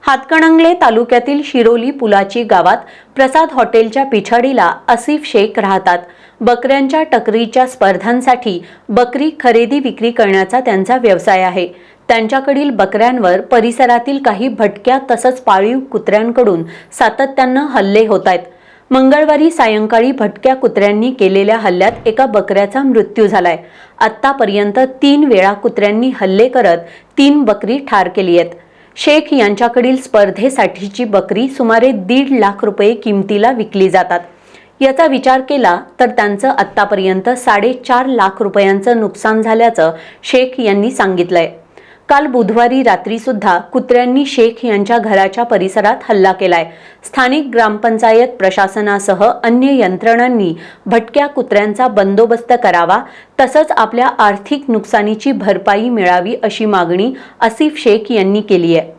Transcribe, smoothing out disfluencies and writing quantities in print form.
हातकणंगले तालुक्यातील शिरोली पुलाची गावात प्रसाद हॉटेलच्या पिछाडीला आसिफ शेख राहतात। बकऱ्यांच्या टकरीच्या स्पर्धांसाठी बकरी खरेदी विक्री करण्याचा त्यांचा व्यवसाय आहे। त्यांच्याकडील बकऱ्यांवर परिसरातील काही भटक्या तसंच पाळीव कुत्र्यांकडून सातत्याने हल्ले होत आहेत। मंगळवारी सायंकाळी भटक्या कुत्र्यांनी केलेल्या हल्ल्यात एका बकऱ्याचा मृत्यू झालाय। आत्तापर्यंत 3 वेळा कुत्र्यांनी हल्ले करत 3 बकरी ठार केली आहेत। शेख यांच्याकडील स्पर्धेसाठीची बकरी सुमारे 1.5 लाख रुपये किमतीला विकली जातात। याचा विचार केला तर त्यांचं आत्तापर्यंत 4.5 लाख रुपयांचं नुकसान झाल्याचं शेख यांनी सांगितलंय। काल बुधवारी रात्री सुद्धा कुत्र्यांनी शेख यांच्या घराच्या परिसरात हल्ला केलाय। स्थानिक ग्रामपंचायत प्रशासनासह अन्य यंत्रणांनी भटक्या कुत्र्यांचा बंदोबस्त करावा तसंच आपल्या आर्थिक नुकसानीची भरपाई मिळावी अशी मागणी आसिफ शेख यांनी केली आहे।